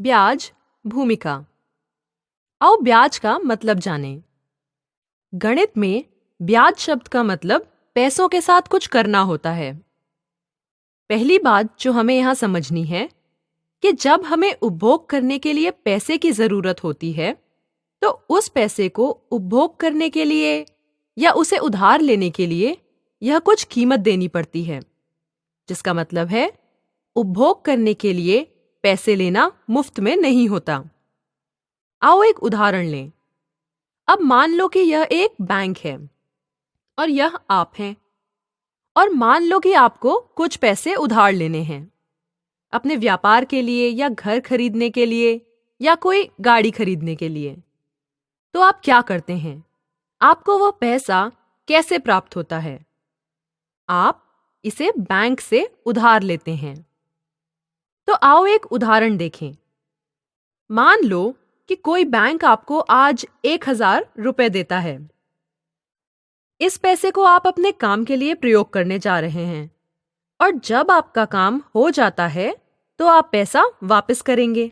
ब्याज, भूमिका। आओ ब्याज का मतलब जानें। गणित में ब्याज शब्द का मतलब पैसों के साथ कुछ करना होता है। पहली बात जो हमें यहाँ समझनी है कि जब हमें उपभोग करने के लिए पैसे की जरूरत होती है, तो उस पैसे को उपभोग करने के लिए या उसे उधार लेने के लिए यह कुछ कीमत देनी पड़ती है, जिसका मतलब है उपभोग करने के लिए पैसे लेना मुफ्त में नहीं होता। आओ एक उदाहरण लें। अब मान लो कि यह एक बैंक है और यह आप हैं, और मान लो कि आपको कुछ पैसे उधार लेने हैं अपने व्यापार के लिए या घर खरीदने के लिए या कोई गाड़ी खरीदने के लिए। तो आप क्या करते हैं? आपको वह पैसा कैसे प्राप्त होता है? आप इसे बैंक से उधार लेते हैं। तो आओ एक उदाहरण देखें। मान लो कि कोई बैंक आपको आज 1,000 रुपए देता है। इस पैसे को आप अपने काम के लिए प्रयोग करने जा रहे हैं, और जब आपका काम हो जाता है तो आप पैसा वापस करेंगे।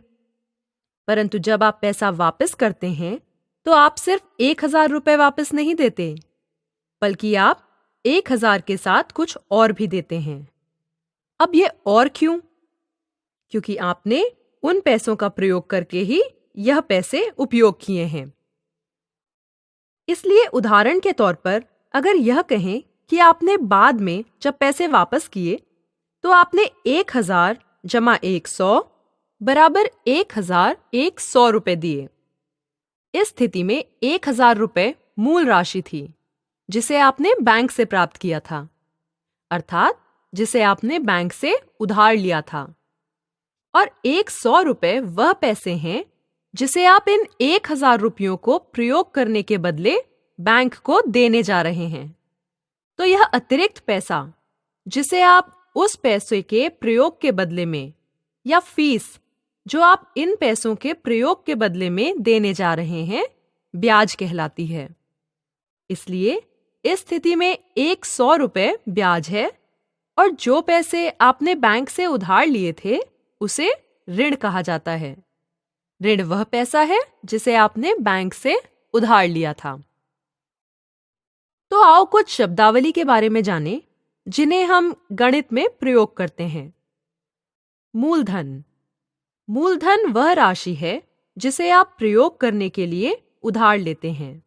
परंतु जब आप पैसा वापस करते हैं तो आप सिर्फ 1,000 रुपए वापस नहीं देते, बल्कि आप 1,000 के साथ कुछ और भी देते हैं। अब ये और क्यों? क्योंकि आपने उन पैसों का प्रयोग करके ही यह पैसे उपयोग किए हैं। इसलिए उदाहरण के तौर पर अगर यह कहें कि आपने बाद में जब पैसे वापस किए तो आपने 1,000 जमा 100 बराबर 1,100 रुपए दिए। इस स्थिति में 1,000 रुपए मूल राशि थी जिसे आपने बैंक से प्राप्त किया था, अर्थात जिसे आपने बैंक से उधार लिया था, और 100 रुपए वह पैसे हैं जिसे आप इन 1,000 रुपयों को प्रयोग करने के बदले बैंक को देने जा रहे हैं। तो यह अतिरिक्त पैसा जिसे आप उस पैसे के प्रयोग के बदले में या फीस जो आप इन पैसों के प्रयोग के बदले में देने जा रहे हैं, ब्याज कहलाती है। इसलिए इस स्थिति में 100 रुपए ब्याज है, और जो पैसे आपने बैंक से उधार लिए थे उसे ऋण कहा जाता है। ऋण वह पैसा है जिसे आपने बैंक से उधार लिया था। तो आओ कुछ शब्दावली के बारे में जानें जिन्हें हम गणित में प्रयोग करते हैं। मूलधन। मूलधन वह राशि है जिसे आप प्रयोग करने के लिए उधार लेते हैं,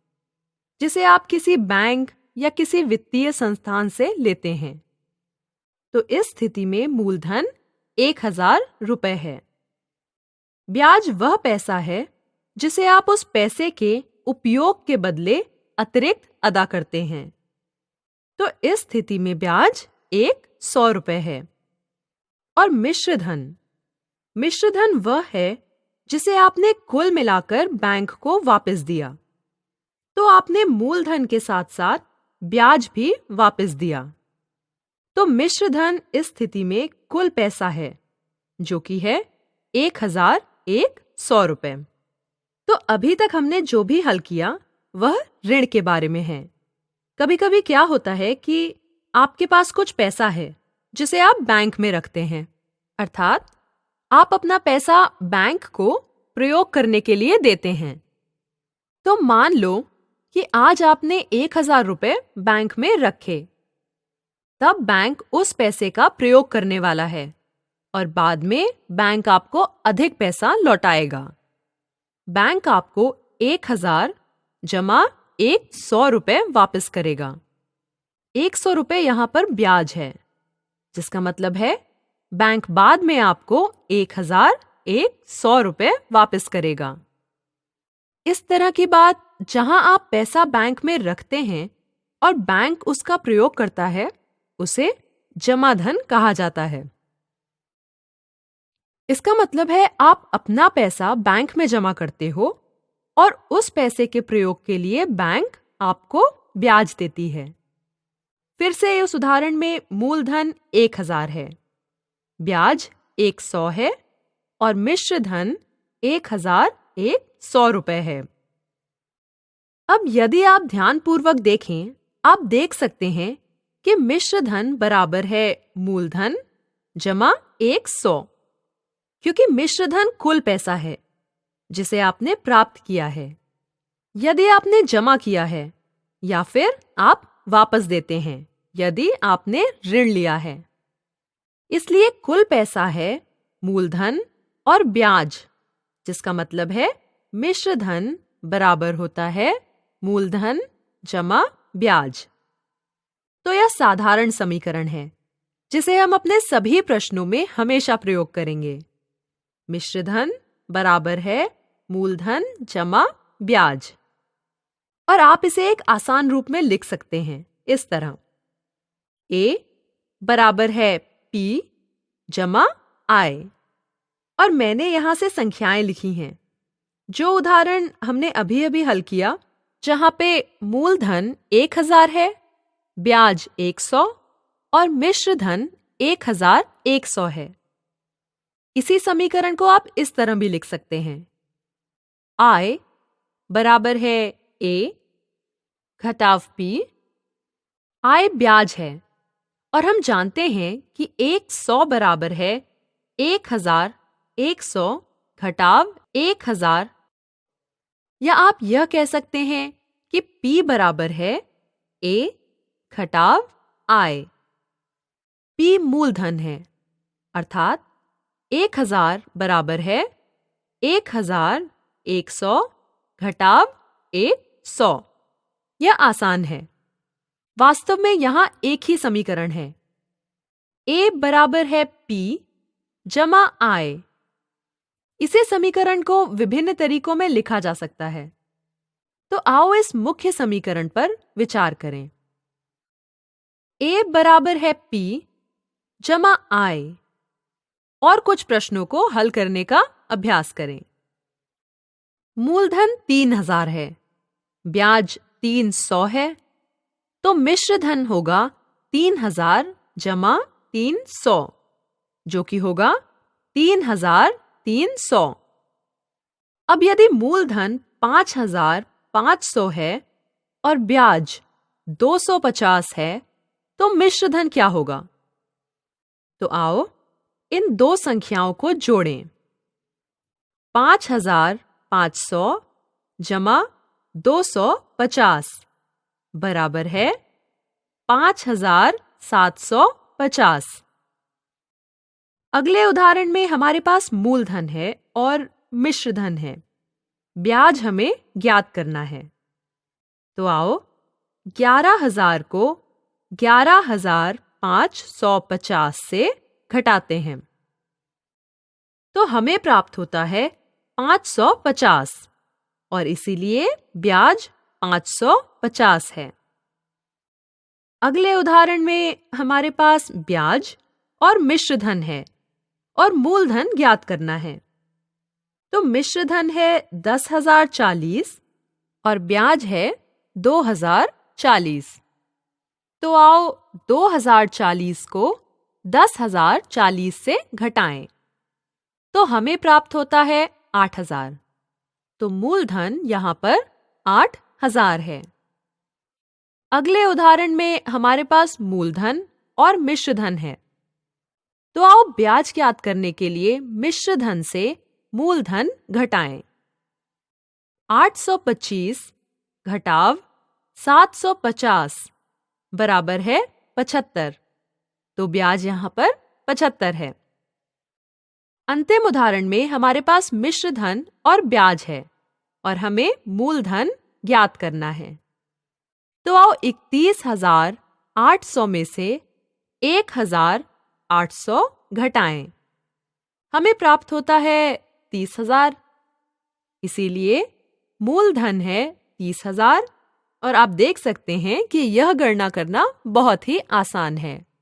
जिसे आप किसी बैंक या किसी वित्तीय संस्थान से लेते हैं। तो इस स्थिति में मूलधन 1,000 रुपए है। ब्याज वह पैसा है जिसे आप उस पैसे के उपयोग के बदले अतिरिक्त अदा करते हैं। तो इस स्थिति में ब्याज 100 रुपए है। और मिश्र धन। मिश्र धन वह है जिसे आपने कुल मिलाकर बैंक को वापस दिया। तो आपने मूलधन के साथ साथ ब्याज भी वापस दिया। तो मिश्र धन इस स्थिति में कुल पैसा है, जो कि है 1,100 रुपए। तो अभी तक हमने जो भी हल किया वह ऋण के बारे में है। कभी-कभी क्या होता है कि आपके पास कुछ पैसा है जिसे आप बैंक में रखते हैं, अर्थात आप अपना पैसा बैंक को प्रयोग करने के लिए देते हैं। तो मान लो कि आज आपने 1,000 रुपए बैंक में रखे, तब बैंक उस पैसे का प्रयोग करने वाला है और बाद में बैंक आपको अधिक पैसा लौटाएगा। बैंक आपको 1,000 जमा 100 रुपए वापस करेगा। 100 रुपए यहाँ पर ब्याज है, जिसका मतलब है बैंक बाद में आपको 1,100 रुपए वापस करेगा। इस तरह की बात जहां आप पैसा बैंक में रखते हैं और बैंक उसका प्रयोग करता है, उसे जमा धन कहा जाता है। इसका मतलब है आप अपना पैसा बैंक में जमा करते हो और उस पैसे के प्रयोग के लिए बैंक आपको ब्याज देती है। फिर से इस उदाहरण में मूलधन 1,000 है, ब्याज 100 है और मिश्र धन 1,100 रुपए है। अब यदि आप ध्यानपूर्वक देखें, आप देख सकते हैं कि मिश्र धन बराबर है मूलधन जमा 100, क्योंकि मिश्र धन कुल पैसा है जिसे आपने प्राप्त किया है, यदि आपने जमा किया है, या फिर आप वापस देते हैं यदि आपने ऋण लिया है। इसलिए कुल पैसा है मूलधन और ब्याज, जिसका मतलब है मिश्र धन बराबर होता है मूलधन जमा ब्याज। तो यह साधारण समीकरण है जिसे हम अपने सभी प्रश्नों में हमेशा प्रयोग करेंगे। मिश्र धन बराबर है मूलधन जमा ब्याज। और आप इसे एक आसान रूप में लिख सकते हैं इस तरह: A बराबर है P जमा I। और मैंने यहां से संख्याएं लिखी हैं। जो उदाहरण हमने अभी अभी हल किया, जहां पे मूलधन 1000 है, ब्याज 100 और मिश्र धन 1100 है। इसी समीकरण को आप इस तरह भी लिख सकते हैं: I बराबर है A घटाव P। I ब्याज है और हम जानते हैं कि 100 बराबर है 1100 घटाव 1000। या आप यह कह सकते हैं कि P बराबर है A घटाव I। P मूलधन है, अर्थात 1000 बराबर है 1100 घटाव 100। यह आसान है। वास्तव में यहां एक ही समीकरण है। A बराबर है P जमा I। इसे समीकरण को विभिन्न तरीकों में लिखा जा सकता है। तो आओ इस मुख्य समीकरण पर विचार करें। A बराबर है P जमा I। और कुछ प्रश्नों को हल करने का अभ्यास करें। मूलधन 3000 है, ब्याज 300 है, तो मिश्र धन होगा 3000 जमा 300, जो कि होगा 3300। अब यदि मूलधन 5500 है और ब्याज 250 है, तो मिश्र धन क्या होगा? तो आओ इन दो संख्याओं को जोड़ें। 5500 जमा 250 बराबर है 5750। अगले उदाहरण में हमारे पास मूलधन है और मिश्र धन है। ब्याज हमें ज्ञात करना है। तो आओ 11000 को 11550 से घटाते हैं, तो हमें प्राप्त होता है 550 और इसीलिए ब्याज 550 है। अगले उदाहरण में हमारे पास ब्याज और मिश्र धन है और मूलधन ज्ञात करना है। तो मिश्र धन है 10,040 और ब्याज है 2040। तो आओ 2040 को 10,040 से घटाएं, तो हमें प्राप्त होता है 8000। तो मूलधन यहां पर 8000 है। अगले उदाहरण में हमारे पास मूलधन और मिश्र धन है। तो आओ ब्याज ज्ञात करने के लिए मिश्र धन से मूलधन घटाएं। 825 घटाव 750 बराबर है 75, तो ब्याज यहां पर 75 है। अंतिम उदाहरण में हमारे पास मिश्र धन और ब्याज है और हमें मूलधन ज्ञात करना है। तो आओ 31,800 में से 1,800 घटाएं। हमें प्राप्त होता है 30,000। इसीलिए मूलधन है 30,000 और आप देख सकते हैं कि यह गणना करना बहुत ही आसान है।